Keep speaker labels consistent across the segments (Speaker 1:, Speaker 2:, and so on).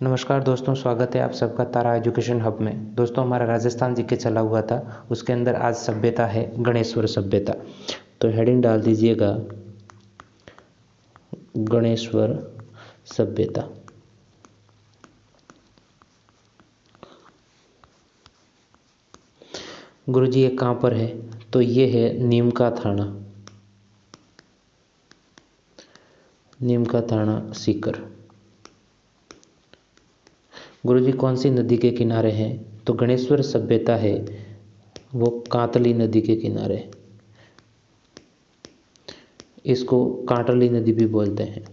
Speaker 1: नमस्कार दोस्तों, स्वागत है आप सबका तारा एजुकेशन हब में। दोस्तों, हमारा राजस्थान जी के चला हुआ था, उसके अंदर आज सभ्यता है गणेश्वर सभ्यता। तो हेडिंग डाल दीजिएगा गणेश्वर सभ्यता। गुरुजी ये कहाँ पर है? तो ये है नीम का थाना, नीम का थाना सीकर। गुरुजी कौन सी नदी के किनारे हैं? तो गणेश्वर सभ्यता है वो कांतली नदी के किनारे। इसको कांटली नदी भी बोलते हैं।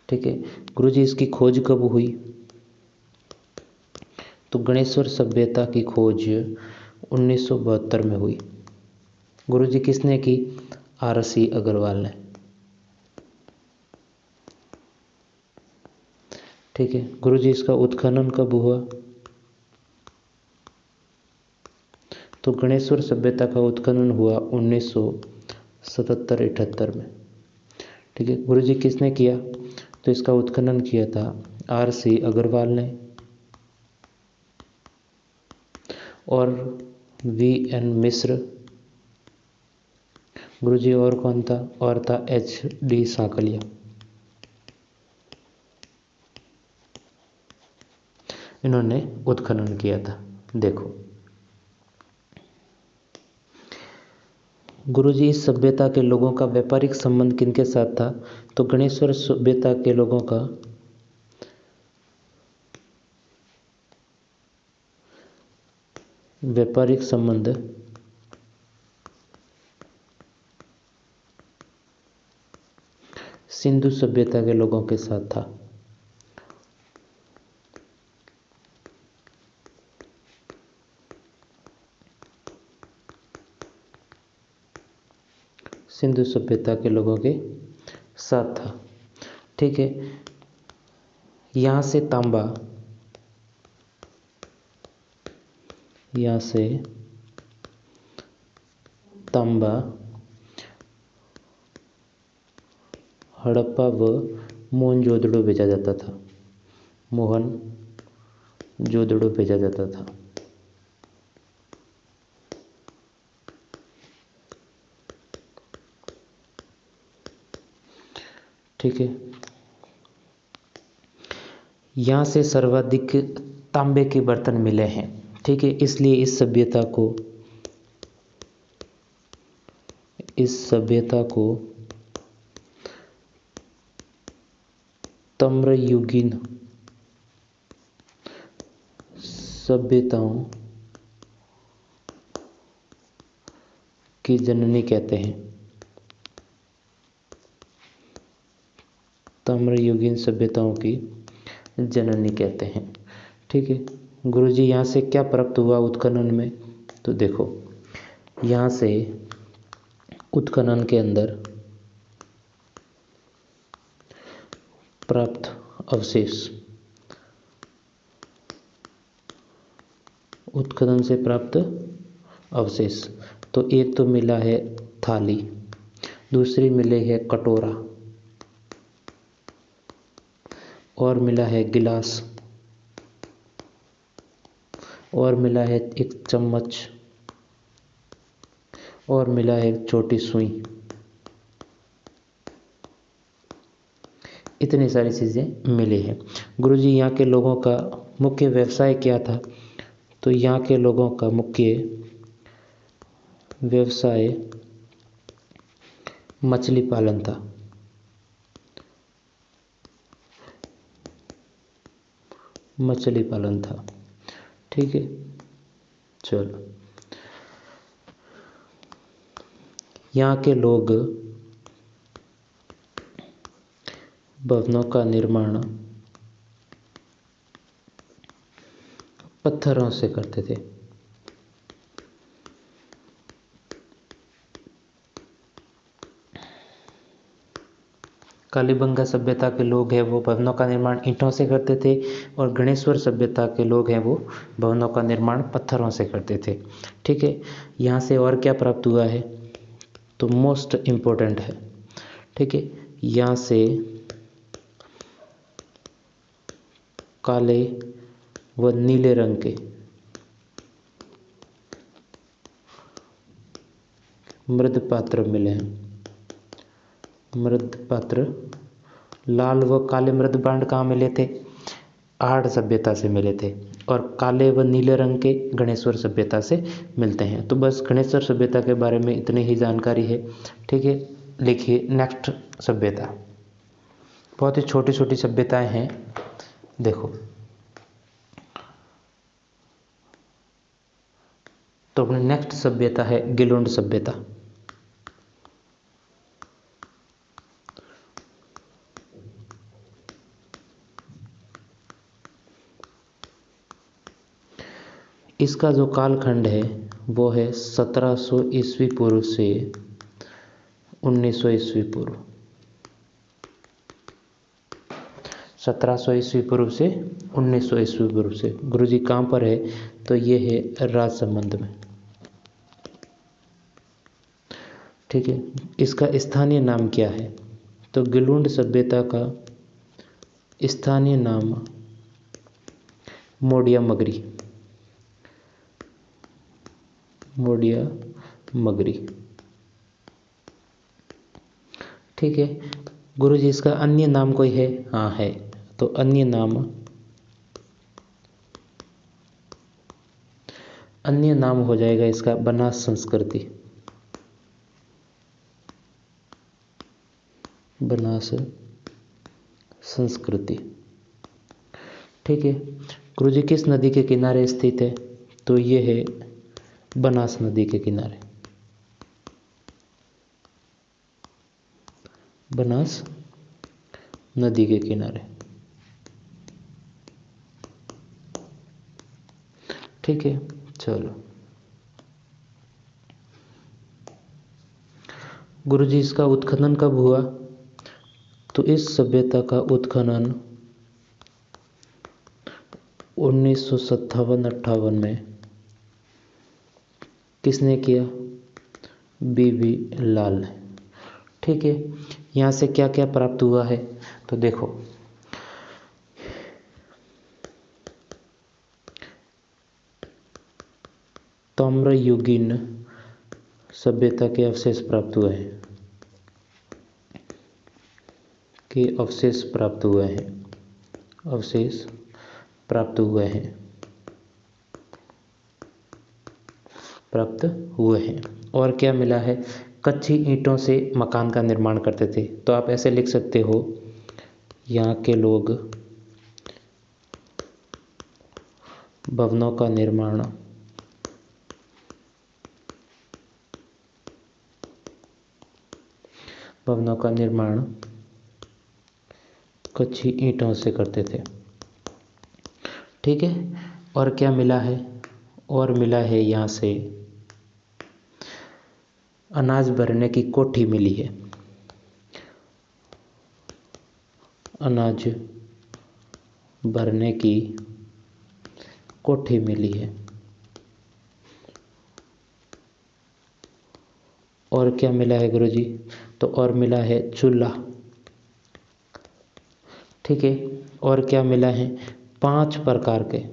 Speaker 1: ठीक है गुरुजी, इसकी खोज कब हुई? तो गणेश्वर सभ्यता की खोज 1972 में हुई। गुरुजी किसने की? RC अग्रवाल ने। ठीक है गुरुजी, इसका उत्खनन कब हुआ? तो गणेश्वर सभ्यता का उत्खनन हुआ 1977-78 में। ठीक है गुरुजी, किसने किया? तो इसका उत्खनन किया था RC अग्रवाल ने और VN मिश्र। गुरुजी और कौन था? और था HD सांकलिया। इन्होंने उत्खनन किया था। देखो गुरुजी, इस सभ्यता के लोगों का व्यापारिक संबंध किनके साथ था? तो गणेश्वर सभ्यता के लोगों का व्यापारिक संबंध सिंधु सभ्यता के लोगों के साथ था। सिंधु सभ्यता के लोगों के साथ था। ठीक है, यहाँ से तांबा, यहाँ से तांबा हड़प्पा व मोहनजोदड़ो भेजा जाता था। मोहनजोदड़ो भेजा जाता था। ठीक है, यहाँ से सर्वाधिक तांबे के बर्तन मिले हैं। ठीक है, इसलिए इस सभ्यता को ताम्रयुगीन सभ्यताओं की जननी कहते हैं। ताम्रयुगीन सभ्यताओं की जननी कहते हैं। ठीक है गुरुजी, यहाँ से क्या प्राप्त हुआ उत्खनन में? तो देखो, यहाँ से उत्खनन के अंदर प्राप्त अवशेष, उत्खनन से प्राप्त अवशेष, तो एक तो मिला है थाली, दूसरी मिले है कटोरा, और मिला है गिलास, और मिला है एक चम्मच, और मिला है एक छोटी सुई। इतनी सारी चीज़ें मिली हैं। गुरुजी, यहाँ के लोगों का मुख्य व्यवसाय क्या था? तो यहाँ के लोगों का मुख्य व्यवसाय मछली पालन था। मछली पालन था। ठीक है, चलो, यहाँ के लोग भवनों का निर्माण पत्थरों से करते थे। कालीबंगा सभ्यता के लोग हैं वो भवनों का निर्माण ईंटों से करते थे, और गणेश्वर सभ्यता के लोग हैं वो भवनों का निर्माण पत्थरों से करते थे। ठीक है, यहाँ से और क्या प्राप्त हुआ है, तो मोस्ट इम्पोर्टेंट है। ठीक है, यहाँ से काले व नीले रंग के मृद पात्र मिले हैं। मृद पात्र, लाल व काले मृद भांड कहाँ मिले थे, आहड़ सभ्यता से मिले थे, और काले व नीले रंग के गणेश्वर सभ्यता से मिलते हैं। तो बस गणेश्वर सभ्यता के बारे में इतनी ही जानकारी है। ठीक है, लिखिए नेक्स्ट सभ्यता। बहुत ही छोटी छोटी सभ्यताएं हैं, देखो। तो अपनी नेक्स्ट सभ्यता है गिलोंड सभ्यता। इसका जो कालखंड है वो है 1700 ईस्वी पूर्व से 1900 ईस्वी पूर्व। 1700 ईस्वी पूर्व से 1900 ईस्वी पूर्व से। गुरुजी कहाँ पर है, तो ये है राजसमंद में। ठीक है, इसका स्थानीय नाम क्या है, तो गिलोंड सभ्यता का स्थानीय नाम मोडिया मगरी। मोडिया मगरी। ठीक है गुरुजी, इसका अन्य नाम कोई है, हाँ है, तो अन्य नाम हो जाएगा इसका बनास संस्कृति। बनास संस्कृति। ठीक है गुरुजी, किस नदी के किनारे स्थित है, तो ये है बनास नदी के किनारे। बनास नदी के किनारे। ठीक है, चलो गुरुजी, इसका उत्खनन कब हुआ, तो इस सभ्यता का उत्खनन 1957-58 में किसने किया, बीबी लाल ने। ठीक है, यहाँ से क्या क्या प्राप्त हुआ है, तो देखो ताम्रयुगीन सभ्यता के अवशेष प्राप्त हुए हैं, अवशेष प्राप्त हुए हैं। और क्या मिला है, कच्ची ईंटों से मकान का निर्माण करते थे। तो आप ऐसे लिख सकते हो, यहाँ के लोग भवनों का निर्माण कच्ची ईंटों से करते थे। ठीक है, और क्या मिला है, और मिला है यहाँ से अनाज भरने की कोठी मिली है। अनाज भरने की कोठी मिली है। और क्या मिला है गुरुजी, तो और मिला है चूल्हा। ठीक है, और क्या मिला है, 5 प्रकार के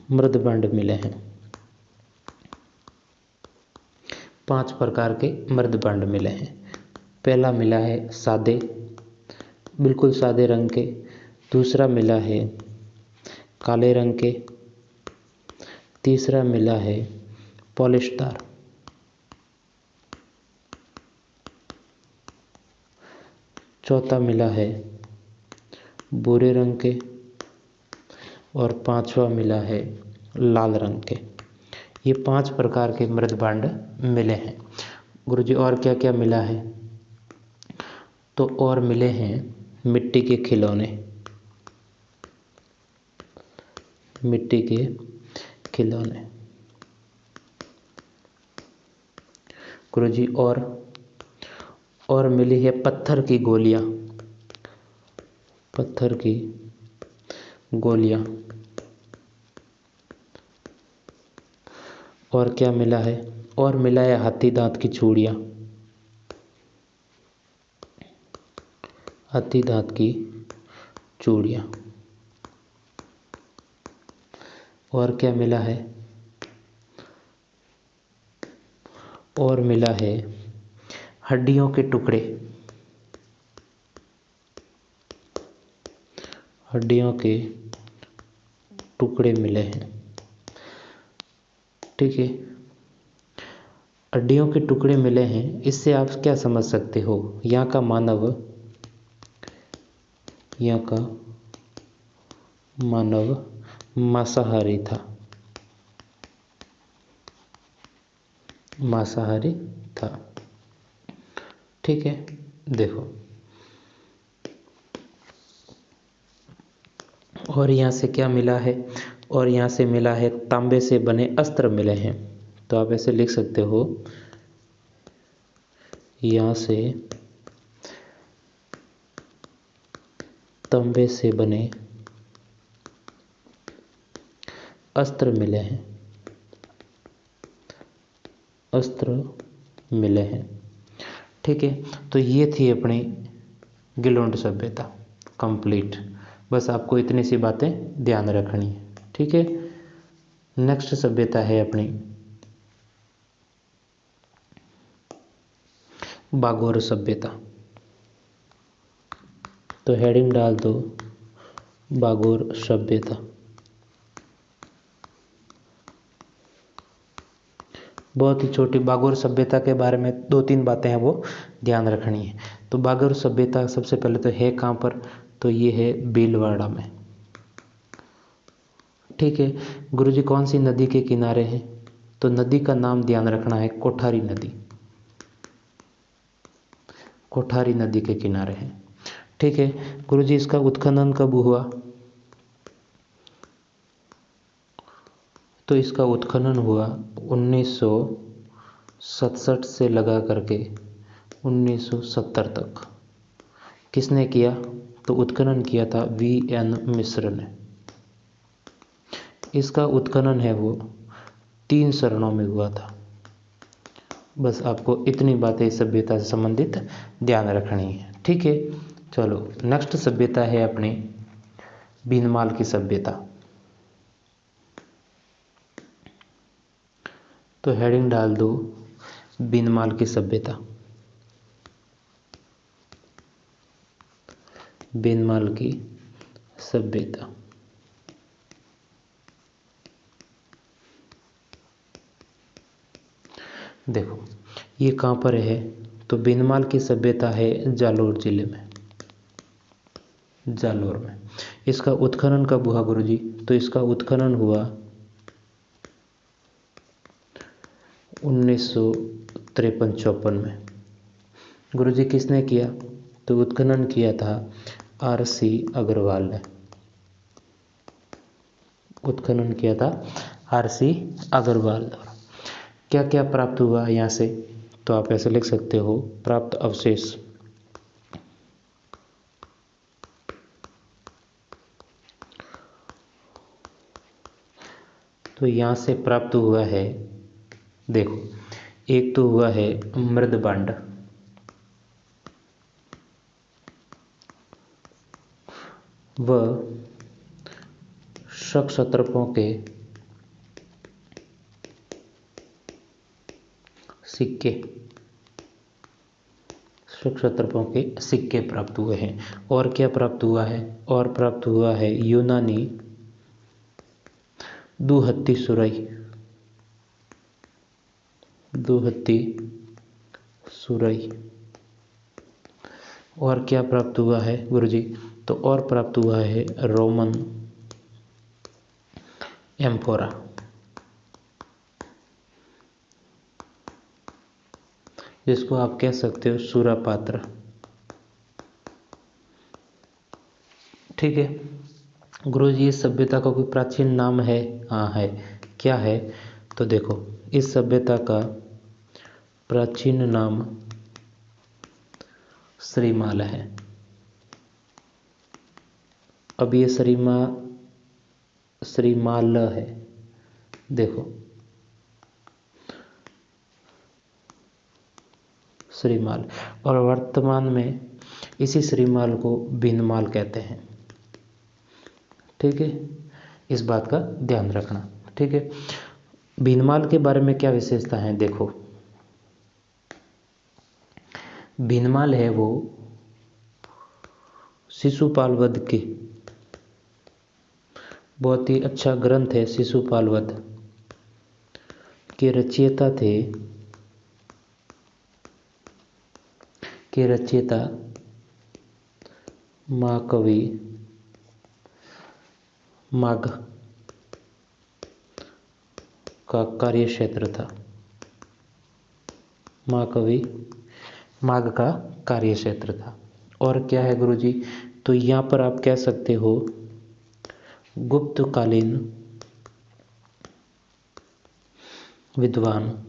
Speaker 1: मृदभांड मिले हैं। 5 प्रकार के मृदभांड मिले हैं। पहला मिला है सादे, बिल्कुल सादे रंग के। दूसरा मिला है काले रंग के। तीसरा मिला है पॉलिशदार। चौथा मिला है भूरे रंग के, और 5वां मिला है लाल रंग के। ये 5 प्रकार के मृदभांड मिले हैं। गुरुजी, और क्या क्या मिला है, तो और मिले हैं मिट्टी के खिलौने। मिट्टी के खिलौने गुरुजी, और मिली है पत्थर की गोलियां, पत्थर की गोलियां। और क्या मिला है? और मिला है हाथी दांत की चूड़ियां, हाथी दांत की चूड़ियां। और क्या मिला है? और मिला है हड्डियों के टुकड़े, हड्डियों के टुकड़े मिले हैं। ठीक है, हड्डियों के टुकड़े मिले हैं। इससे आप क्या समझ सकते हो? यहाँ का मानव, यहाँ का मानव मांसाहारी था, मांसाहारी था। ठीक है, देखो। और यहाँ से क्या मिला है? और यहाँ से मिला है तांबे से बने अस्त्र मिले हैं। तो आप ऐसे लिख सकते हो, यहाँ से तांबे से बने अस्त्र मिले हैं, अस्त्र मिले हैं। ठीक है, तो ये थी अपनी गिलोंड सभ्यता कंप्लीट। बस आपको इतनी सी बातें ध्यान रखनी है। ठीक है, नेक्स्ट सभ्यता है अपनी बागोर सभ्यता। तो हेडिंग डाल दो बागोर सभ्यता। बहुत ही छोटी बागोर सभ्यता के बारे में 2-3 बातें हैं वो ध्यान रखनी है। तो बागोर सभ्यता सबसे पहले तो है कहाँ पर? तो ये है भीलवाड़ा में। ठीक है, गुरुजी कौन सी नदी के किनारे है? तो नदी का नाम ध्यान रखना है, कोठारी नदी, कोठारी नदी के किनारे है। ठीक है, गुरुजी इसका उत्खनन कब हुआ? तो इसका उत्खनन हुआ 1967 से लगा करके 1970 तक। किसने किया? तो उत्खनन किया था VN मिश्र ने। इसका उत्खनन है वो 3 चरणों में हुआ था। बस आपको इतनी बातें इस सभ्यता से संबंधित ध्यान रखनी है। ठीक है, चलो नेक्स्ट सभ्यता है अपनी भीनमाल की सभ्यता। तो हेडिंग डाल दो भीनमाल की सभ्यता, भीनमाल की सभ्यता। देखो ये कहाँ पर है? तो भीनमाल की सभ्यता है जालोर जिले में, जालोर में। इसका उत्खनन कब हुआ गुरुजी? तो इसका उत्खनन हुआ 1953-54 में। गुरुजी किसने किया? तो उत्खनन किया था RC अग्रवाल ने, उत्खनन किया था RC अग्रवाल द्वारा। क्या क्या प्राप्त हुआ यहाँ से? तो आप ऐसे लिख सकते हो, प्राप्त अवशेष। तो यहाँ से प्राप्त हुआ है, देखो एक तो हुआ है मृदबांड, व क्षत्रपों के सिक्के, क्षत्रपों के सिक्के प्राप्त हुए हैं। और क्या प्राप्त हुआ है? और प्राप्त हुआ है यूनानी दुहत्ती सुराई, दुहत्ती सुराई। और क्या प्राप्त हुआ है गुरुजी? तो और प्राप्त हुआ है रोमन एम्फोरा, जिसको आप कह सकते हो सूरा पात्र। ठीक है गुरुजी, इस सभ्यता का कोई प्राचीन नाम है? हाँ है। क्या है? तो देखो इस सभ्यता का प्राचीन नाम श्रीमाल है। अब ये श्रीमाल है। देखो श्रीमाल, और वर्तमान में इसी श्रीमाल को बीनमाल कहते हैं। ठीक है, इस बात का ध्यान रखना। ठीक है, बीनमाल के बारे में क्या विशेषता है देखो। बीनमाल है वो शिशुपाल वध के, बहुत ही अच्छा ग्रंथ है शिशुपाल वध के रचयिता महाकवि माघ का कार्यक्षेत्र था। महाकवि माघ का कार्यक्षेत्र था। और क्या है गुरुजी, तो यहाँ पर आप कह सकते हो गुप्तकालीन विद्वान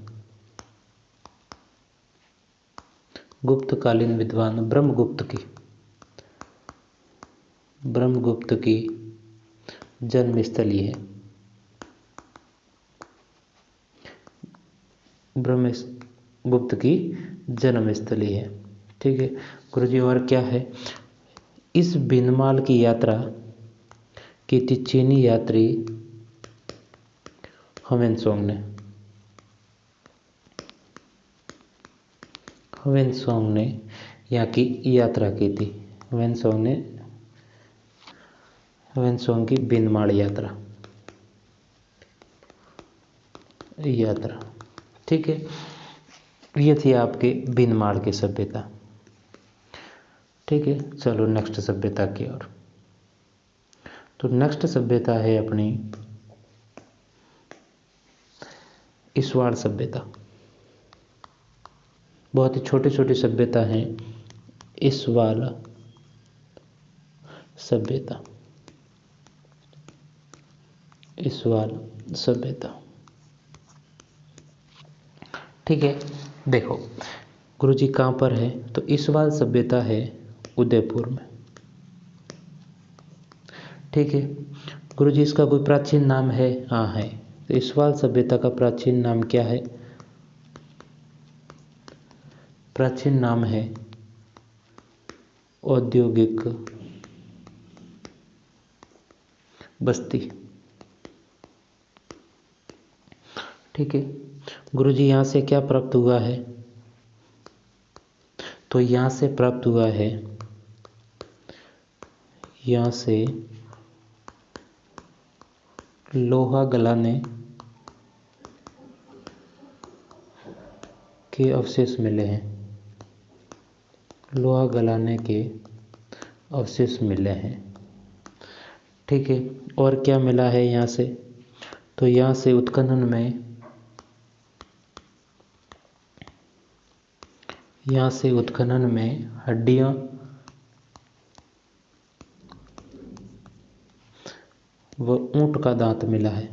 Speaker 1: ब्रह्मगुप्त की जन्मस्थली है। ब्रह्मगुप्त की जन्मस्थली है। ठीक है गुरुजी, और क्या है, इस बीनमाल की यात्रा की थी चीनी यात्री ह्वेनसांग ने यहाँ की यात्रा की थी। ह्वेनसांग की बीनमाल यात्रा। ठीक है, ये थी आपके बीनमाल की सभ्यता। ठीक है, चलो नेक्स्ट सभ्यता की ओर। तो नेक्स्ट सभ्यता है अपनी ईसवाड़ सभ्यता। बहुत ही छोटी छोटी सभ्यता हैं ईसवाड़ सभ्यता। ठीक है, देखो गुरुजी कहाँ पर है, तो ईसवाड़ सभ्यता है उदयपुर में। ठीक है गुरुजी, इसका कोई प्राचीन नाम है? हाँ है। तो ईसवाड़ सभ्यता का प्राचीन नाम क्या है? प्राचीन नाम है औद्योगिक बस्ती। ठीक है गुरुजी, यहाँ से क्या प्राप्त हुआ है? तो यहाँ से प्राप्त हुआ है, यहाँ से लोहा गलाने के अवशेष मिले हैं। लोहा गलाने के अवशेष मिले हैं। ठीक है, और क्या मिला है यहाँ से? तो यहाँ से उत्खनन में हड्डियाँ व ऊँट का दांत मिला है।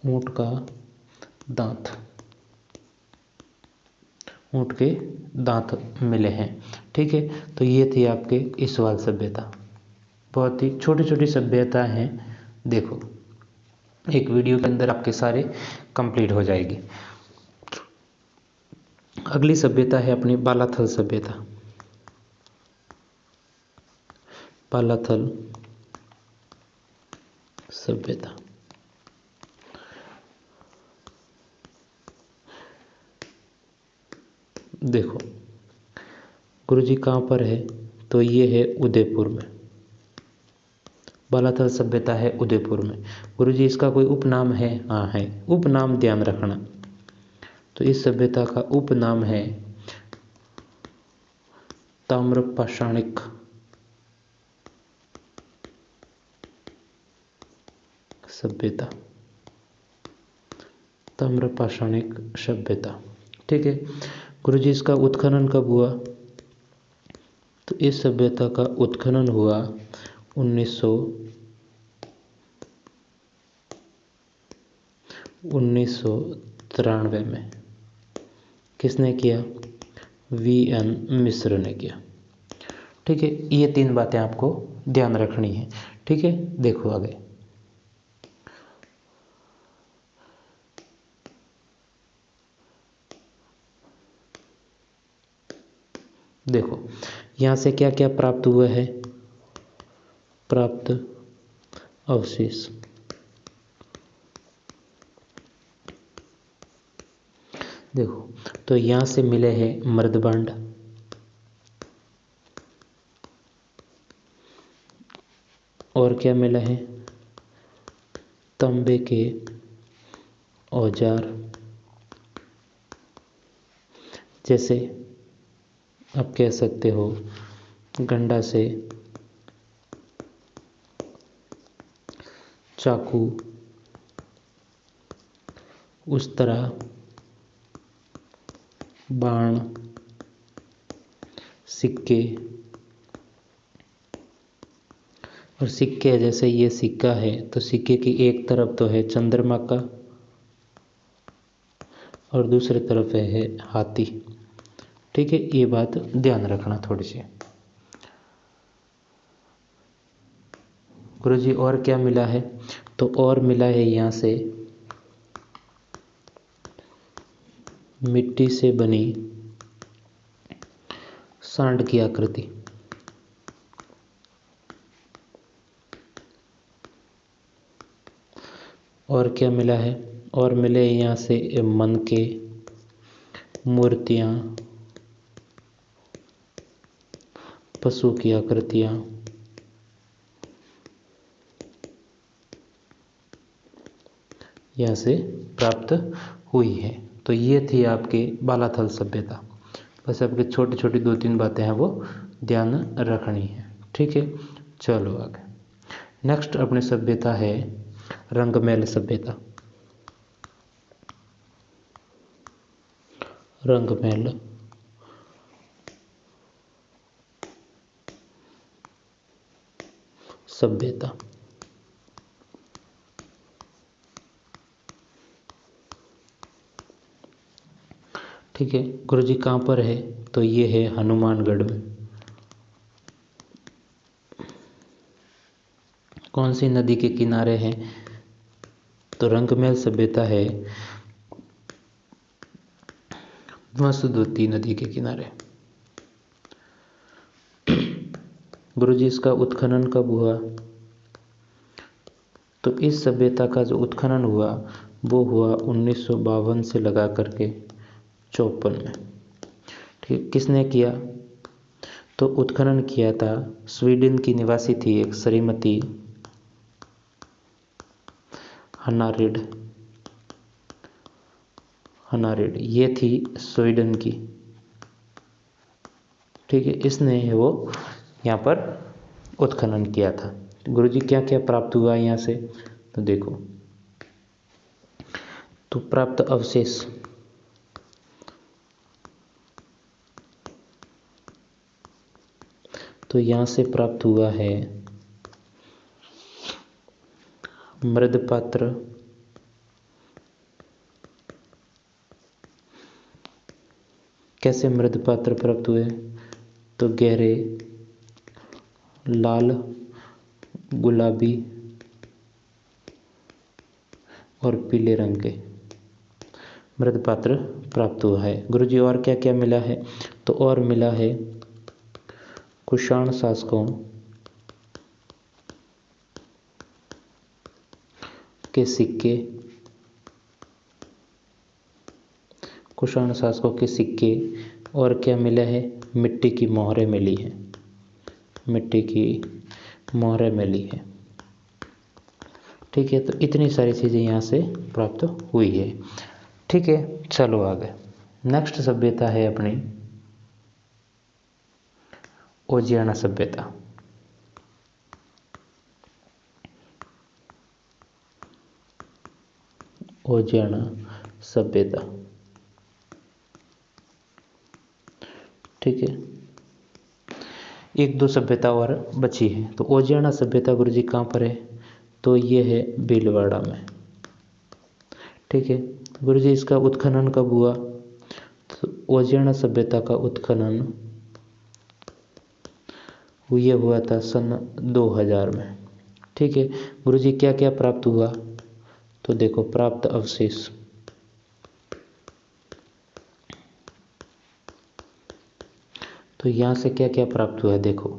Speaker 1: ऊँट के दांत मिले हैं। ठीक है, तो ये थी आपके ईसवाड़ सभ्यता। बहुत ही छोटी छोटी सभ्यता हैं। देखो एक वीडियो के अंदर आपके सारे कंप्लीट हो जाएगी। अगली सभ्यता है अपनी बालाथल सभ्यता। बालाथल सभ्यता। देखो गुरुजी कहाँ पर है, तो ये है उदयपुर में। बालाथल सभ्यता है उदयपुर में। गुरुजी इसका कोई उपनाम है? हाँ है। उपनाम ध्यान रखना, तो इस सभ्यता का उपनाम है ताम्रपाषाणिक सभ्यता। ताम्रपाषाणिक सभ्यता। ठीक है गुरुजी, इसका उत्खनन कब हुआ? तो इस सभ्यता का उत्खनन हुआ 1993 में। किसने किया? VN मिश्र ने किया। ठीक है, ये 3 बातें आपको ध्यान रखनी है। ठीक है, देखो आगे। देखो यहाँ से क्या क्या प्राप्त हुआ है, प्राप्त अवशेष। देखो तो यहाँ से मिले हैं मृदबांड, और क्या मिला है, तांबे के औजार, जैसे आप कह सकते हो गंडा से चाकू, उस तरह बाण, सिक्के। और सिक्के, जैसे ये सिक्का है तो सिक्के की एक तरफ तो है चंद्रमा का और दूसरी तरफ है हाथी। ठीक है, ये बात ध्यान रखना थोड़ी सी। गुरुजी और क्या मिला है, तो और मिला है यहाँ से मिट्टी से बनी सांड की आकृति। और क्या मिला है, और मिले यहाँ से मन के मूर्तियाँ, पशु की आकृतियाँ, यहाँ से प्राप्त हुई है। तो ये थी आपके बालाथल सभ्यता। बस आपके छोटी छोटी 2-3 बातें हैं वो ध्यान रखनी है। ठीक है, चलो आगे। नेक्स्ट अपनी सभ्यता है रंगमैल सभ्यता। रंगमैल सभ्यता। ठीक है गुरुजी, कहाँ पर है, तो ये है हनुमानगढ़ में। कौन सी नदी के किनारे है, तो रंगमैल सभ्यता है वसुदती नदी के किनारे। गुरुजी, इसका उत्खनन कब हुआ, तो इस सभ्यता का जो उत्खनन हुआ वो हुआ 1952 से लगा करके 54 में। ठीक, किसने किया, तो उत्खनन किया था, स्वीडन की निवासी थी एक श्रीमती हनारिड। ये थी स्वीडन की। ठीक है, इसने वो यहाँ पर उत्खनन किया था। गुरुजी क्या क्या प्राप्त हुआ यहाँ से, तो देखो, तो प्राप्त अवशेष, तो यहाँ से प्राप्त हुआ है मृदपात्र, कैसे मृदपात्र प्राप्त हुए, तो गहरे लाल, गुलाबी और पीले रंग के मृदपात्र प्राप्त हुआ है। गुरुजी और क्या क्या मिला है, तो और मिला है कुषाण शासकों के सिक्के, कुषाण शासकों के सिक्के। और क्या मिला है, मिट्टी की मोहरें मिली है, मिट्टी की मोहरें मिली है। ठीक है, तो इतनी सारी चीज़ें यहाँ से प्राप्त हुई है। ठीक है, चलो आगे। नेक्स्ट सभ्यता है अपनी ओजियाना सभ्यता। ओजियाना सभ्यता। ठीक है, 1-2 सभ्यता और बची है। तो ओजियाना सभ्यता गुरुजी कहाँ पर है, तो ये है भीलवाड़ा में। ठीक है गुरुजी, इसका उत्खनन कब हुआ, तो ओजियाना सभ्यता का उत्खनन ये हुआ था सन 2000 में। ठीक है गुरुजी, क्या क्या प्राप्त हुआ? तो देखो, प्राप्त अवशेष, तो यहाँ से क्या क्या प्राप्त हुआ है देखो।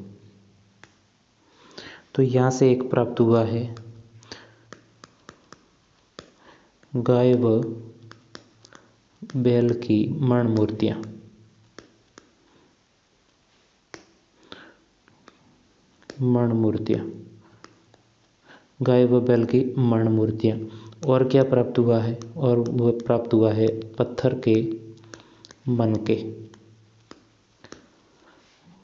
Speaker 1: तो यहाँ से एक प्राप्त हुआ है गाय व बैल की मरण मूर्तियाँ। मरण मूर्तियाँ, गाय व बैल की मरण मूर्तियाँ। और क्या प्राप्त हुआ है? और वह प्राप्त हुआ है पत्थर के मनके।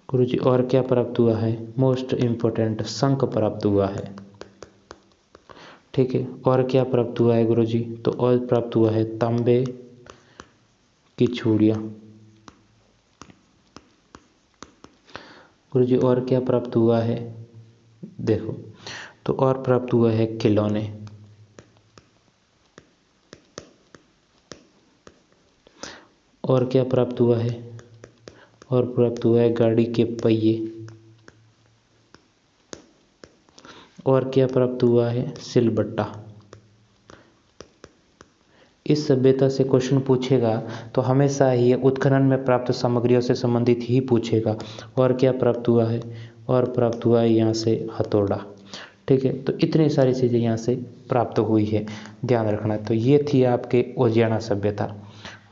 Speaker 1: गुरुजी, और क्या प्राप्त हुआ है? मोस्ट इम्पोर्टेंट, शंख प्राप्त हुआ है। ठीक है, और क्या प्राप्त हुआ है गुरुजी? तो और प्राप्त हुआ है तांबे की चूड़ियाँ। गुरुजी, और क्या प्राप्त हुआ है? देखो, तो और प्राप्त हुआ है खिलौने। और क्या प्राप्त हुआ है? और प्राप्त हुआ है गाड़ी के पहिए। और क्या प्राप्त हुआ है? सिलबट्टा। इस सभ्यता से क्वेश्चन पूछेगा तो हमेशा ही उत्खनन में प्राप्त सामग्रियों से संबंधित ही पूछेगा। और क्या प्राप्त हुआ है? और प्राप्त हुआ है यहाँ से हथौड़ा। ठीक है, तो इतनी सारी चीज़ें यहाँ से प्राप्त हुई है, ध्यान रखना। तो ये थी आपके ओजियाना सभ्यता।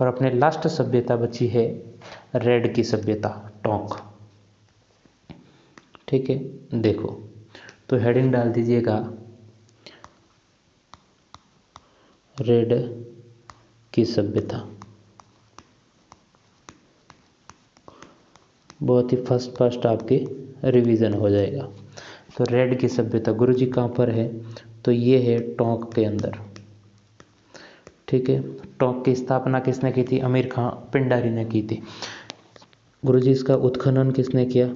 Speaker 1: और अपने लास्ट सभ्यता बची है रेड की सभ्यता, टोंक। ठीक है, देखो, तो हेडिंग डाल दीजिएगा रेड की सभ्यता। बहुत ही फर्स्ट आपके रिवीजन हो जाएगा। तो रेड की सभ्यता गुरुजी कहाँ पर है? तो ये है टोंक के अंदर। ठीक है, टोंक की स्थापना किसने की थी? अमीर खां पिंडारी ने की थी। गुरुजी, इसका उत्खनन किसने किया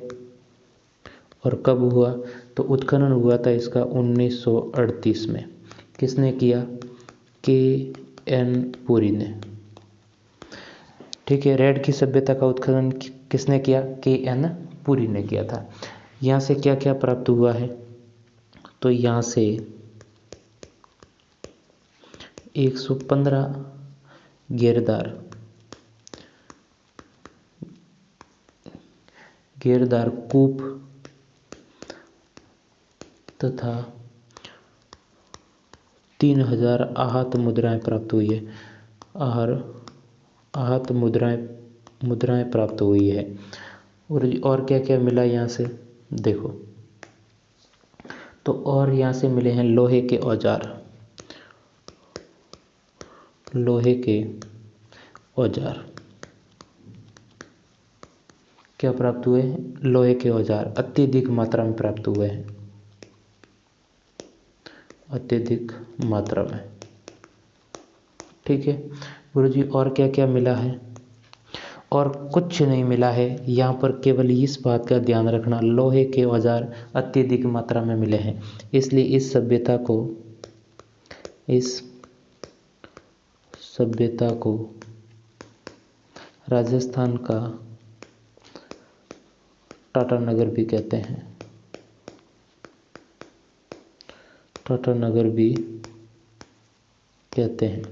Speaker 1: और कब हुआ? तो उत्खनन हुआ था इसका 1938 में। किसने किया? के.एन. पुरी ने। ठीक है, रेड की सभ्यता का उत्खनन किसने किया? के.एन. पुरी ने किया था। यहाँ से क्या क्या प्राप्त हुआ है? तो यहाँ से 115 घेरदार कूप तथा 3000 आहत मुद्राएं प्राप्त हुई है। आहत मुद्राएं प्राप्त हुई है। और क्या क्या मिला यहाँ से देखो। तो और यहाँ से मिले हैं लोहे के औजार। लोहे के औजार क्या प्राप्त हुए हैं? लोहे के औजार अत्यधिक मात्रा में प्राप्त हुए हैं, अत्यधिक मात्रा में। ठीक है गुरुजी, और क्या क्या मिला है? और कुछ नहीं मिला है यहाँ पर, केवल इस बात का ध्यान रखना, लोहे के औजार अत्यधिक मात्रा में मिले हैं। इसलिए इस सभ्यता को राजस्थान का टाटा नगर भी कहते हैं। टाटा नगर भी कहते हैं।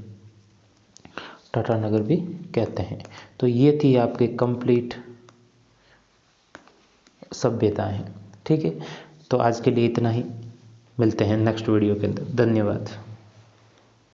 Speaker 1: टाटा नगर भी कहते हैं। तो ये थी आपके कंप्लीट सभ्यताएं। ठीक है, तो आज के लिए इतना ही। मिलते हैं नेक्स्ट वीडियो के अंदर। धन्यवाद।